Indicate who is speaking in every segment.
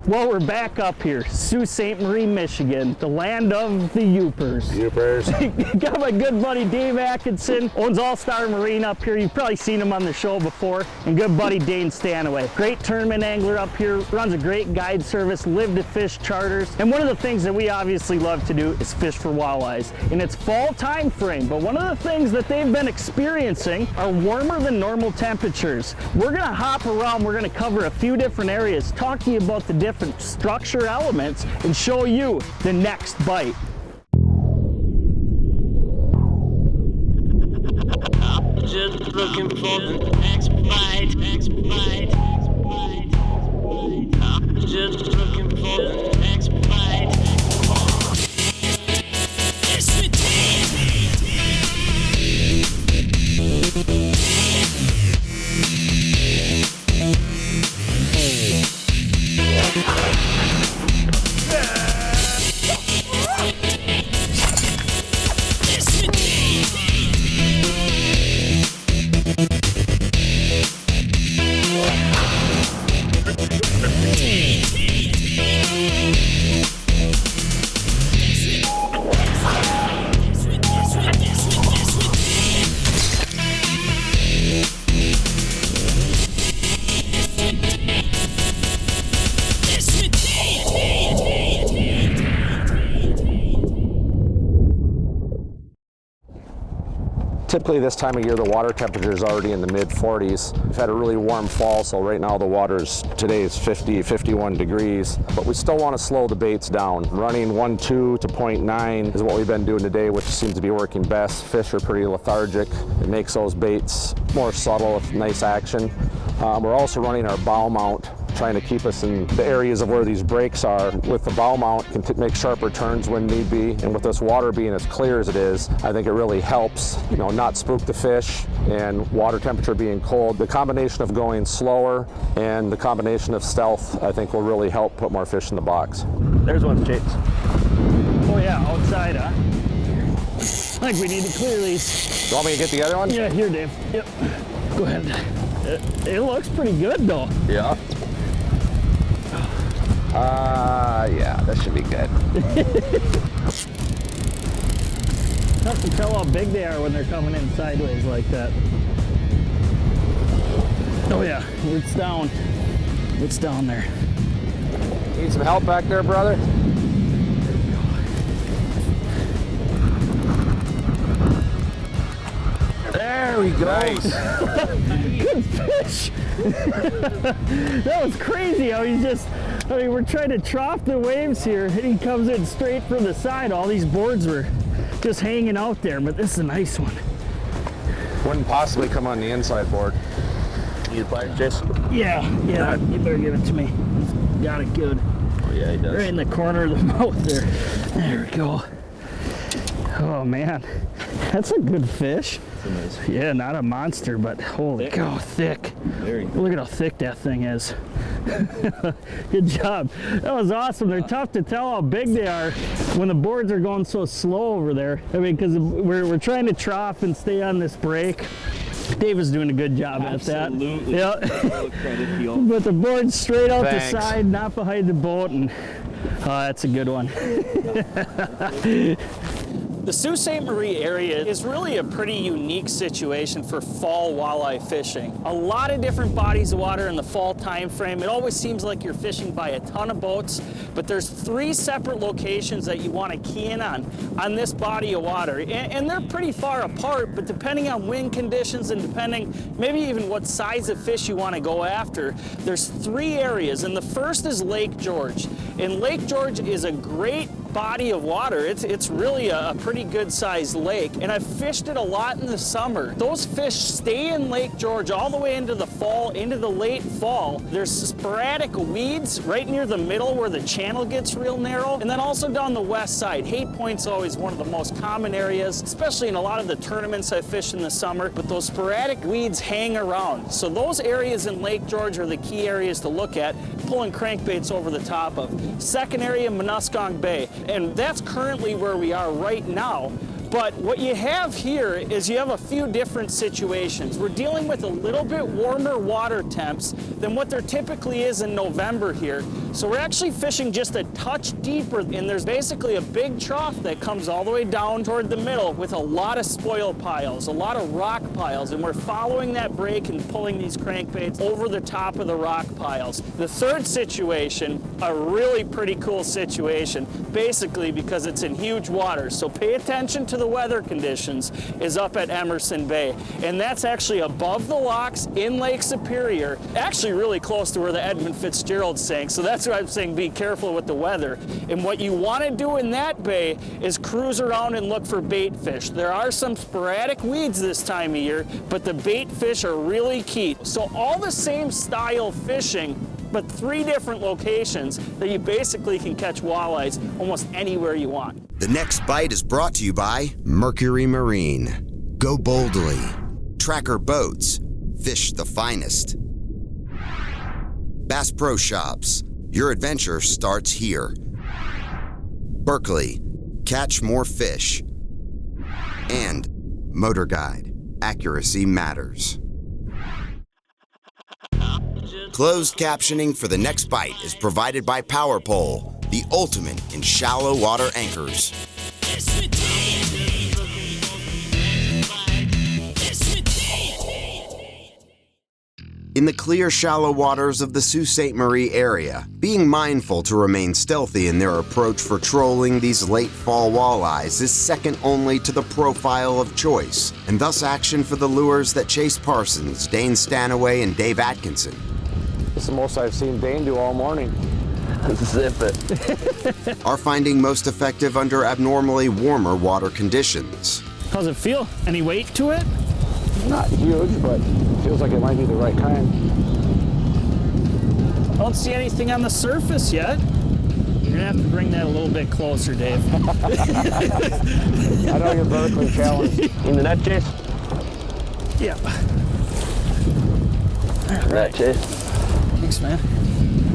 Speaker 1: Well, we're back up here, Sault Ste. Marie, Michigan, the land of the Yoopers. Got my good buddy Dave Atkinson, owns All-Star Marine up here. You've probably seen him on the show before. And good buddy Dane Stanaway. Great tournament angler up here, runs a great guide service, live to fish charters. And one of the things that we obviously love to do is fish for walleyes. And it's fall time frame, but one of the things that they've been experiencing are warmer than normal temperatures. We're gonna hop around, we're gonna cover a few different areas, talk to you about the different structure elements, and show you the next bite.
Speaker 2: Just looking for the next bite, next bite, next bite, next bite. Just looking for the next bite.
Speaker 3: Typically this time of year the water temperature is already in the mid-40s. We've had a really warm fall, so right now the water's, today is 50, 51 degrees, but we still want to slow the baits down. Running 1.2 to 0.9 is what we've been doing today, which seems to be working best. Fish are pretty lethargic. It makes those baits more subtle with nice action. We're also running our bow mount, trying to keep us in the areas of where these breaks are. With the bow mount, can make sharper turns when need be, and with this water being as clear as it is, I think it really helps, you know, not spook the fish, and water temperature being cold. The combination of going slower and the combination of stealth, I think will really help put more fish in the box.
Speaker 1: There's one, Chase. Oh yeah, outside, huh? I think we need to clear these.
Speaker 3: You want me to get the other one?
Speaker 1: Yeah, here, Dave. Yep. Go ahead. It looks pretty good, though.
Speaker 3: Yeah. Yeah, that should be good.
Speaker 1: Tough to tell how big they are when they're coming in sideways like that. Oh yeah, it's down. It's down there.
Speaker 3: Need some help back there, brother? There we go. Nice.
Speaker 1: Good fish. That was crazy how he's just, I mean, we're trying to trough the waves here, and he comes in straight from the side. All these boards were just hanging out there, but this is a nice one.
Speaker 3: Wouldn't possibly come on the inside board. You bite, Jason?
Speaker 1: Yeah, you better give it to me. He's got it good.
Speaker 3: Oh yeah, he does.
Speaker 1: Right in the corner of the mouth there. There we go. Oh man, that's a good fish.
Speaker 3: Nice.
Speaker 1: Yeah, not a monster, but holy cow, thick. Look at how thick that thing is. Good job. That was awesome. They're tough to tell how big they are when the boards are going so slow over there. I mean, because we're trying to trough and stay on this break. Dave is doing a good job at that.
Speaker 4: Absolutely.
Speaker 1: Yeah. But the board's straight out the side, not behind the boat, and that's a good one. The Sault Ste. Marie area is really a pretty unique situation for fall walleye fishing. A lot of different bodies of water in the fall time frame. It always seems like you're fishing by a ton of boats, but there's 3 separate locations that you want to key in on this body of water. And they're pretty far apart, but depending on wind conditions and depending maybe even what size of fish you want to go after, there's 3 areas. And the first is Lake George. And Lake George is a great body of water. It's really a pretty good sized lake, and I've fished it a lot in the summer. Those fish stay in Lake George all the way into the fall, into the late fall. There's sporadic weeds right near the middle where the channel gets real narrow, and then also down the west side. Hate Point's always one of the most common areas, especially in a lot of the tournaments I fish in the summer, but those sporadic weeds hang around. So those areas in Lake George are the key areas to look at, pulling crankbaits over the top of. Second area, Muskog Bay. And that's currently where we are right now. But what you have here is you have a few different situations. We're dealing with a little bit warmer water temps than what there typically is in November here. So we're actually fishing just a touch deeper, and there's basically a big trough that comes all the way down toward the middle with a lot of spoil piles, a lot of rock piles, and we're following that break and pulling these crankbaits over the top of the rock piles. The third situation, a really pretty cool situation, basically because it's in huge water, so pay attention to the weather conditions, is up at Emerson Bay. And that's actually above the locks in Lake Superior, actually really close to where the Edmund Fitzgerald sank, so that's why I'm saying be careful with the weather. And what you want to do in that bay is cruise around and look for bait fish. There are some sporadic weeds this time of year, but the bait fish are really key. So all the same style fishing, but 3 different locations that you basically can catch walleyes almost anywhere you want.
Speaker 4: The next bite is brought to you by Mercury Marine. Go boldly. Tracker Boats. Fish the finest. Bass Pro Shops. Your adventure starts here. Berkeley. Catch more fish. And Motor Guide. Accuracy matters. Closed captioning for The Next Bite is provided by Power Pole, the ultimate in shallow water anchors. In the clear, shallow waters of the Sault Ste. Marie area, being mindful to remain stealthy in their approach for trolling these late fall walleyes is second only to the profile of choice, and thus action for the lures that chase Parsons, Dane Stanaway, and Dave Atkinson.
Speaker 3: This is the most I've seen Dane do all morning. Zip it.
Speaker 4: Are finding most effective under abnormally warmer water conditions.
Speaker 1: How's it feel? Any weight to it?
Speaker 3: Not huge, but feels like it might be the right kind.
Speaker 1: I don't see anything on the surface yet. You're gonna have to bring that a little bit closer, Dave.
Speaker 3: I know you're vertically challenged.
Speaker 5: In the net, Chase?
Speaker 1: Yeah.
Speaker 5: Right, Chase.
Speaker 1: Thanks, man.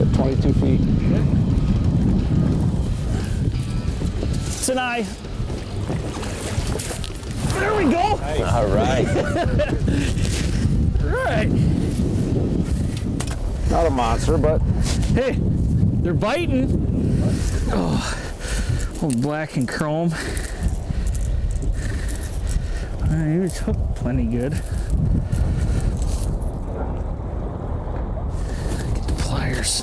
Speaker 3: At 22 feet.
Speaker 1: It's an eye. There we go.
Speaker 5: Nice. All right.
Speaker 1: Right.
Speaker 3: Not a monster, but
Speaker 1: Hey, they're biting. Oh, old black and chrome. He was hooked plenty good. Get the pliers.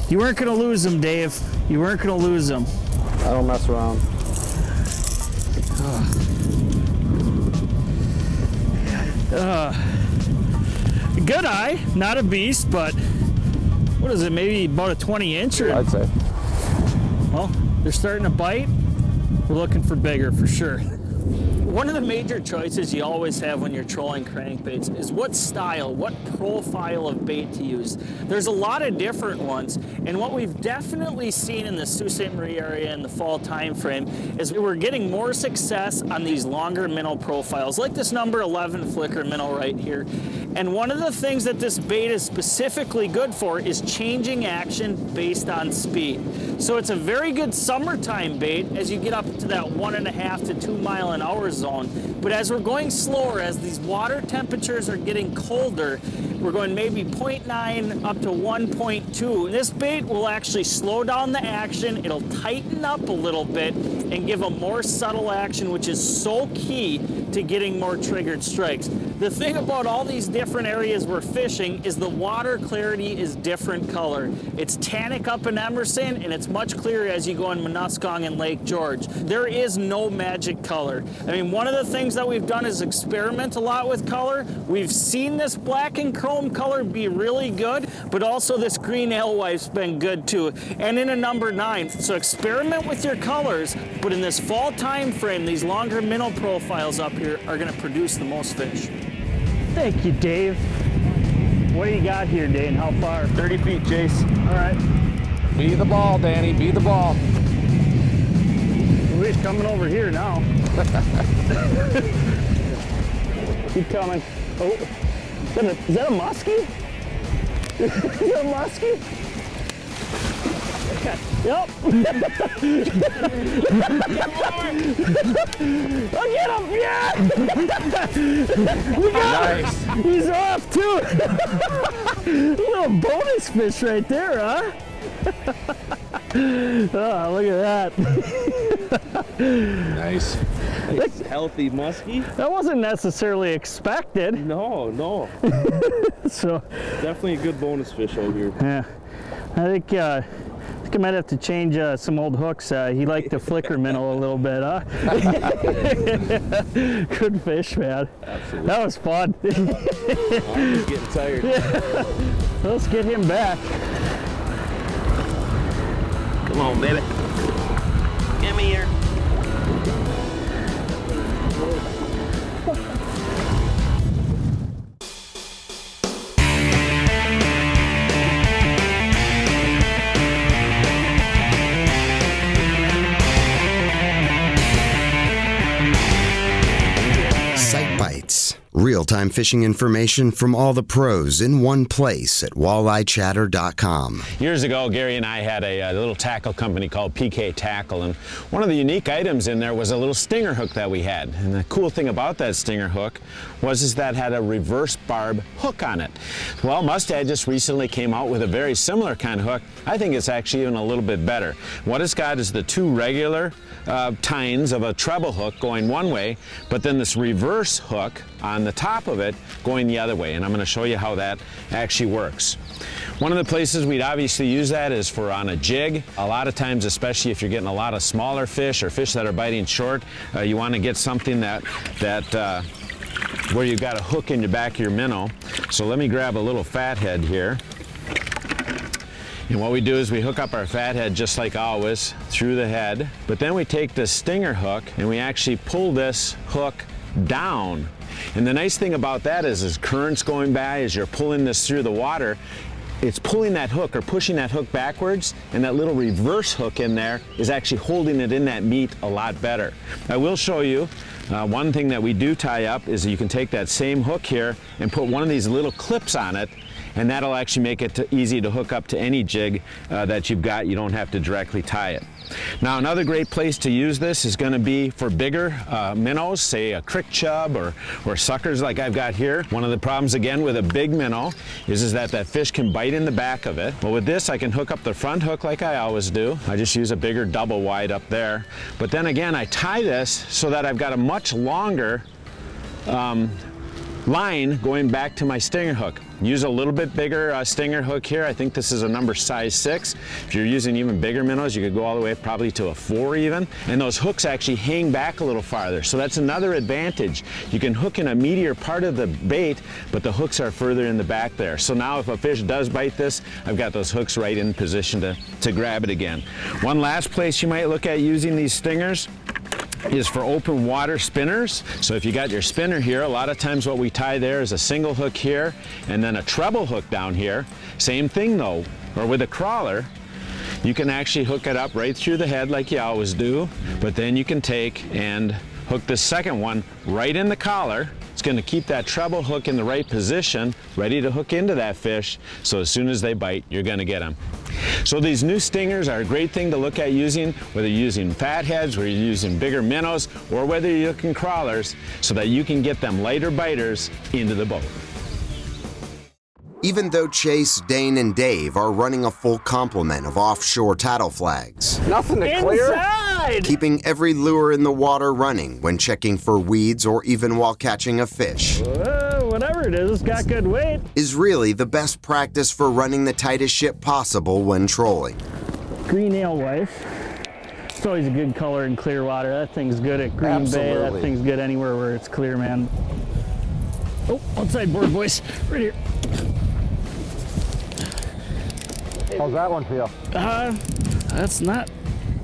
Speaker 1: You weren't gonna lose them, Dave. You weren't gonna lose them.
Speaker 3: I don't mess around.
Speaker 1: Good eye, not a beast, but what is it, maybe about a 20 incher?
Speaker 3: I'd say.
Speaker 1: Well, they're starting to bite. We're looking for bigger for sure. One of the major choices you always have when you're trolling crankbaits is what style, what profile of bait to use. There's a lot of different ones, and what we've definitely seen in the Sault Ste. Marie area in the fall time frame is we're getting more success on these longer minnow profiles, like this number 11 flicker minnow right here. And one of the things that this bait is specifically good for is changing action based on speed. So it's a very good summertime bait as you get up to that 1.5 to 2 mile an hour zone. But as we're going slower, as these water temperatures are getting colder, we're going maybe 0.9 up to 1.2. This bait will actually slow down the action, it'll tighten up a little bit, and give a more subtle action, which is so key to getting more triggered strikes. The thing about all these different areas we're fishing is the water clarity is different color. It's tannic up in Emerson, and it's much clearer as you go in Muskong and Lake George. There is no magic color. I mean, one of the things that we've done is experiment a lot with color. We've seen this black and chrome color be really good, but also this green alewive's been good too, and in a number 9. So experiment with your colors, but in this fall time frame, these longer minnow profiles up here are gonna produce the most fish. Thank you, Dave. What do you got here, Dane? How far?
Speaker 5: 30 feet, Chase.
Speaker 1: All right.
Speaker 3: Be the ball, Danny, be the ball.
Speaker 1: He's coming over here now. Keep coming. Oh, is that a muskie? Is that a muskie? Yep. I'll get him. Yeah. We got him. He's off too. A little bonus fish right there, huh? Oh, look at that.
Speaker 5: Nice. Nice, healthy muskie.
Speaker 1: That wasn't necessarily expected.
Speaker 5: No, no.
Speaker 1: So
Speaker 5: Definitely a good bonus fish out here.
Speaker 1: yeah, I think I might have to change some old hooks. He liked the flicker minnow a little bit, huh? Good fish, man.
Speaker 5: Absolutely.
Speaker 1: That was fun.
Speaker 5: I'm just getting tired.
Speaker 1: Yeah. Let's get him back.
Speaker 2: Come on, baby. Come here.
Speaker 4: Sight Bites. Real-time fishing information from all the pros in one place at walleyechatter.com.
Speaker 6: Years ago, Gary and I had a little tackle company called PK Tackle, and one of the unique items in there was a little stinger hook that we had. And the cool thing about that stinger hook was that it had a reverse barb hook on it. Well, Mustad just recently came out with a very similar kind of hook. I think it's actually even a little bit better. What it's got is the two regular tines of a treble hook going one way, but then this reverse hook on the top of it going the other way, and I'm going to show you how that actually works. One of the places we'd obviously use that is for on a jig. A lot of times, especially if you're getting a lot of smaller fish or fish that are biting short, you want to get something that where you've got a hook in the back of your minnow. So let me grab a little fathead here. And what we do is we hook up our fathead just like always through the head, but then we take this stinger hook and we actually pull this hook down. And the nice thing about that is as currents going by, as you're pulling this through the water, it's pulling that hook or pushing that hook backwards, and that little reverse hook in there is actually holding it in that meat a lot better. I will show you one thing that we do tie up is that you can take that same hook here and put one of these little clips on it, and that'll actually make it easy to hook up to any jig that you've got. You don't have to directly tie it. Now, another great place to use this is going to be for bigger minnows, say a crick chub or suckers like I've got here. One of the problems again with a big minnow is that fish can bite in the back of it. Well, with this I can hook up the front hook like I always do. I just use a bigger double wide up there. But then again, I tie this so that I've got a much longer line going back to my stinger hook. Use a little bit bigger stinger hook here. I think this is a number size 6. If you're using even bigger minnows, you could go all the way probably to a 4 even. And those hooks actually hang back a little farther. So that's another advantage. You can hook in a meatier part of the bait, but the hooks are further in the back there. So now if a fish does bite this, I've got those hooks right in position to grab it again. One last place you might look at using these stingers is for open water spinners. So if you got your spinner here, a lot of times what we tie there is a single hook here and then a treble hook down here. Same thing though, or with a crawler, you can actually hook it up right through the head like you always do, but then you can take and hook the second one right in the collar. It's going to keep that treble hook in the right position, ready to hook into that fish, so as soon as they bite, you're going to get them. So these new stingers are a great thing to look at using, whether you're using fatheads, whether you're using bigger minnows, or whether you're looking crawlers, so that you can get them lighter biters into the boat.
Speaker 4: Even though Chase, Dane, and Dave are running a full complement of offshore tattle flags,
Speaker 3: Nothing to clear.
Speaker 1: Inside!
Speaker 4: keeping every lure in the water running when checking for weeds or even while catching a fish,
Speaker 1: Whatever it is, it's got good weight.
Speaker 4: is really the best practice for running the tightest ship possible when trolling.
Speaker 1: Green alewife. It's always a good color in clear water. That thing's good at Green Bay. That
Speaker 3: Absolutely.
Speaker 1: thing's good anywhere where it's clear, man. Oh, outside board, boys. Right here.
Speaker 3: How's that one feel?
Speaker 1: That's not...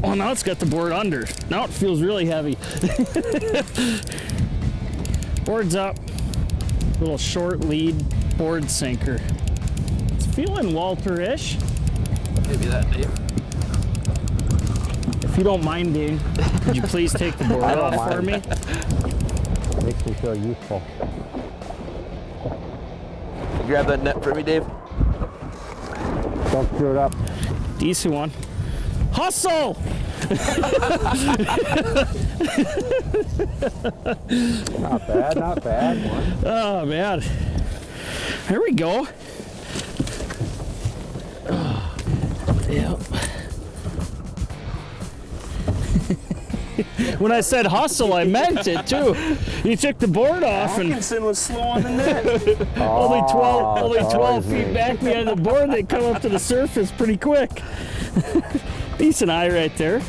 Speaker 1: Oh, now it's got the board under. Now it feels really heavy. Board's up. Little short lead board sinker. It's feeling Walter-ish.
Speaker 5: Maybe that, Dave.
Speaker 1: If you don't mind, Dave, could you please take the board off for me?
Speaker 3: Makes me feel useful.
Speaker 5: You grab that net for me, Dave.
Speaker 3: Don't screw it up.
Speaker 1: Decent one. Hustle!
Speaker 3: Not bad, not bad.
Speaker 1: Oh man. There we go. Yep. When I said hustle, I meant it too. You took the board off and
Speaker 5: Atkinson was slow on the net.
Speaker 1: only 12 feet back behind the board, they come up to the surface pretty quick. Decent eye right there.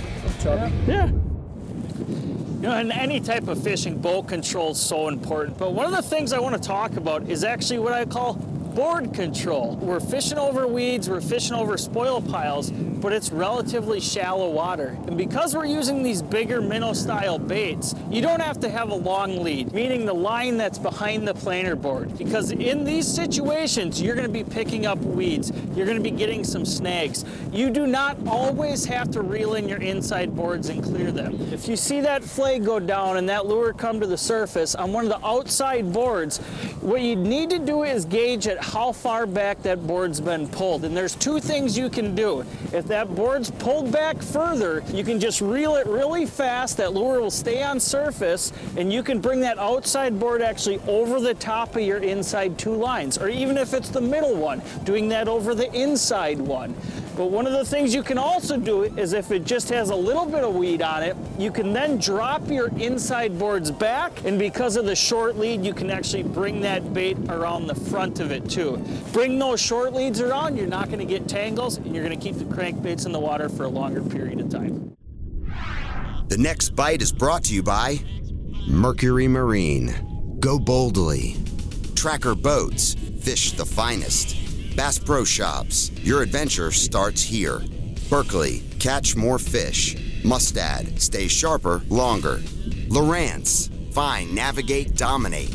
Speaker 1: Yeah. You know, in any type of fishing, boat control is so important. But one of the things I want to talk about is actually what I call board control. We're fishing over weeds, we're fishing over spoil piles, but it's relatively shallow water. And because we're using these bigger minnow style baits, you don't have to have a long lead, meaning the line that's behind the planer board. Because in these situations, you're gonna be picking up weeds, you're gonna be getting some snags. You do not always have to reel in your inside boards and clear them. If you see that flag go down and that lure come to the surface on one of the outside boards, what you need to do is gauge at how far back that board's been pulled. And there's two things you can do. If that board's pulled back further, you can just reel it really fast, that lure will stay on surface, and you can bring that outside board actually over the top of your inside two lines. Or even if it's the middle one, doing that over the inside one. But one of the things you can also do is if it just has a little bit of weed on it, you can then drop your inside boards back, and because of the short lead, you can actually bring that bait around the front of it too. Bring those short leads around, you're not going to get tangles, and you're going to keep the crankbaits in the water for a longer period of time.
Speaker 4: The next bite is brought to you by Mercury Marine. Go boldly. Tracker Boats. Fish the finest. Bass Pro Shops. Your adventure starts here. Berkeley. Catch more fish. Mustad. Stay sharper longer. Lowrance. Find, navigate, dominate.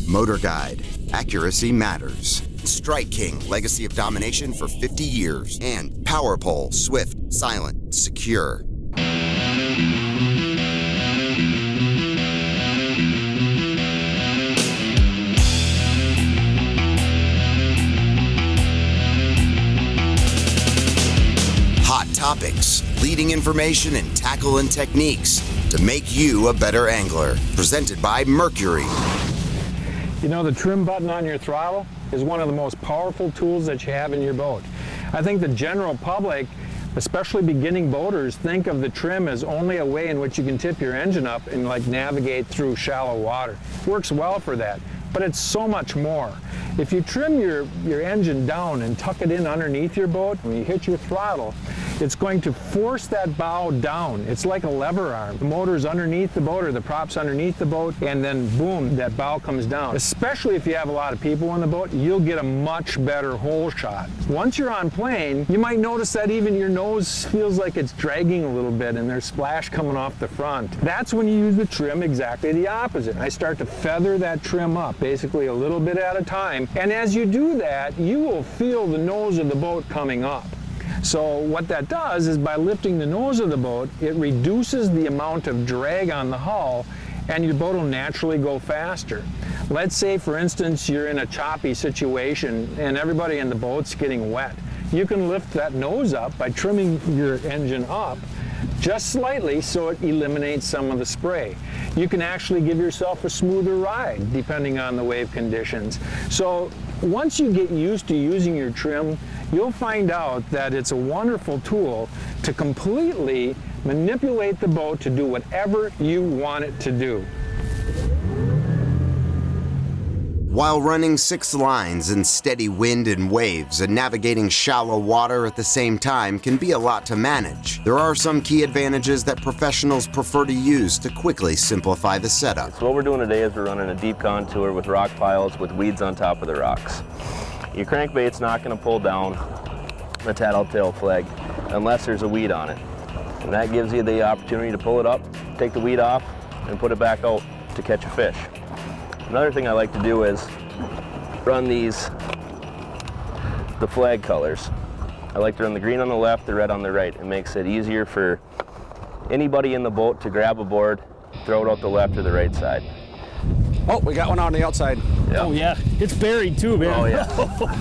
Speaker 4: Motor Guide. Accuracy matters. Strike King. Legacy of domination for 50 years. And Power Pole. Swift, silent, secure. Hot topics, leading information, and tackle and techniques to make you a better angler. Presented by Mercury.
Speaker 7: You know, the trim button on your throttle is one of the most powerful tools that you have in your boat. I think the general public, especially beginning boaters, think of the trim as only a way in which you can tip your engine up and like navigate through shallow water. Works well for that, but it's so much more. If you trim your engine down and tuck it in underneath your boat, when you hit your throttle, it's going to force that bow down. It's like a lever arm. The motor's underneath the boat or the prop's underneath the boat, and then boom, that bow comes down. Especially if you have a lot of people on the boat, you'll get a much better hole shot. Once you're on plane, you might notice that even your nose feels like it's dragging a little bit and there's splash coming off the front. That's when you use the trim exactly the opposite. I start to feather that trim up, basically a little bit at a time. And as you do that, you will feel the nose of the boat coming up. So what that does is by lifting the nose of the boat, it reduces the amount of drag on the hull and your boat will naturally go faster. Let's say, for instance, you're in a choppy situation and everybody in the boat's getting wet. You can lift that nose up by trimming your engine up just slightly so it eliminates some of the spray. You can actually give yourself a smoother ride depending on the wave conditions. So once you get used to using your trim, you'll find out that it's a wonderful tool to completely manipulate the boat to do whatever you want it to do.
Speaker 4: While running 6 lines in steady wind and waves and navigating shallow water at the same time can be a lot to manage, there are some key advantages that professionals prefer to use to quickly simplify the setup.
Speaker 8: So what we're doing today is we're running a deep contour with rock piles with weeds on top of the rocks. Your crankbait's not going to pull down the tattletale flag unless there's a weed on it. And that gives you the opportunity to pull it up, take the weed off, and put it back out to catch a fish. Another thing I like to do is run the flag colors. I like to run the green on the left, the red on the right. It makes it easier for anybody in the boat to grab a board, throw it out the left or the right side.
Speaker 3: Oh, we got one on the outside.
Speaker 1: Oh yeah, it's buried too, man.
Speaker 8: Oh yeah.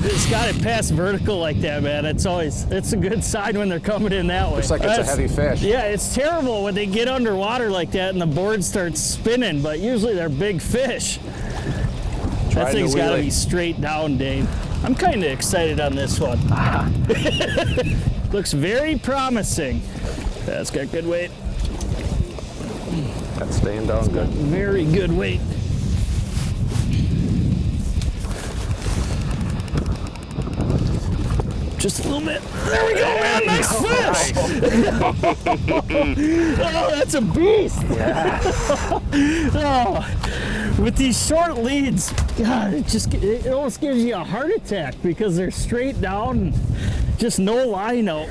Speaker 1: It's got it past vertical like that, man. It's a good sign when they're coming in that way.
Speaker 3: Looks like it's a heavy fish.
Speaker 1: Yeah, it's terrible when they get underwater like that and the board starts spinning, but usually they're big fish. That thing's got to be straight down, Dane. I'm kind of excited on this one. Looks very promising. That's got good weight.
Speaker 3: That's staying down good.
Speaker 1: Very good weight. Just a little bit. There we go, man. Nice fish. Oh, that's a beast.
Speaker 3: Yeah.
Speaker 1: Oh, with these short leads, God, it almost gives you a heart attack because they're straight down and just no line out.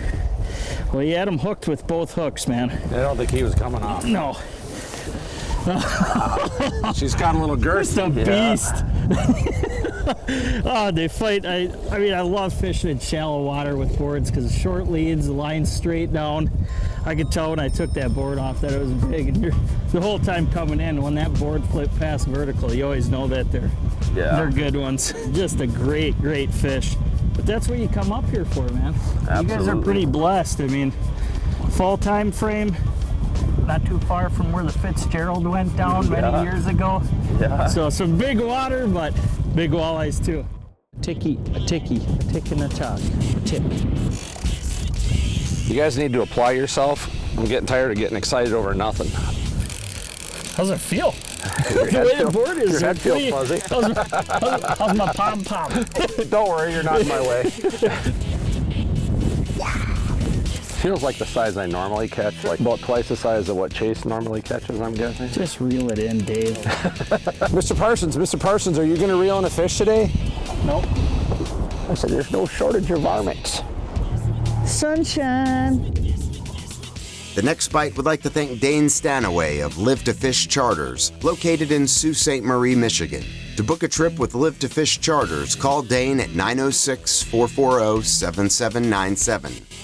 Speaker 1: Well, you had him hooked with both hooks, man.
Speaker 3: I don't think he was coming off.
Speaker 1: No.
Speaker 3: She's got a little girth.
Speaker 1: Just a beast. Oh, they fight. I mean, I love fishing in shallow water with boards because short leads, the line's straight down. I could tell when I took that board off that it was big. And the whole time coming in, when that board flipped past vertical, you always know that they're good ones. Just a great, great fish. But that's what you come up here for, man.
Speaker 8: Absolutely.
Speaker 1: You guys are pretty blessed. I mean, fall time frame. Not too far from where the Fitzgerald went down many years ago.
Speaker 8: Yeah.
Speaker 1: So some big water, but big walleyes too. A tick and a talk. Tick.
Speaker 3: You guys need to apply yourself. I'm getting tired of getting excited over nothing.
Speaker 1: How's it feel? The way the board is.
Speaker 3: Your head feels fuzzy.
Speaker 1: How's my pom-pom?
Speaker 3: Don't worry, you're not in my way. Feels like the size I normally catch, like about twice the size of what Chase normally catches, I'm guessing.
Speaker 1: Just reel it in, Dave.
Speaker 3: Mr. Parsons, are you going to reel in a fish today?
Speaker 1: Nope.
Speaker 3: I said there's no shortage of varmints.
Speaker 1: Sunshine.
Speaker 4: The Next Bite would like to thank Dane Stanaway of Live to Fish Charters, located in Sault Ste. Marie, Michigan. To book a trip with Live to Fish Charters, call Dane at 906-440-7797.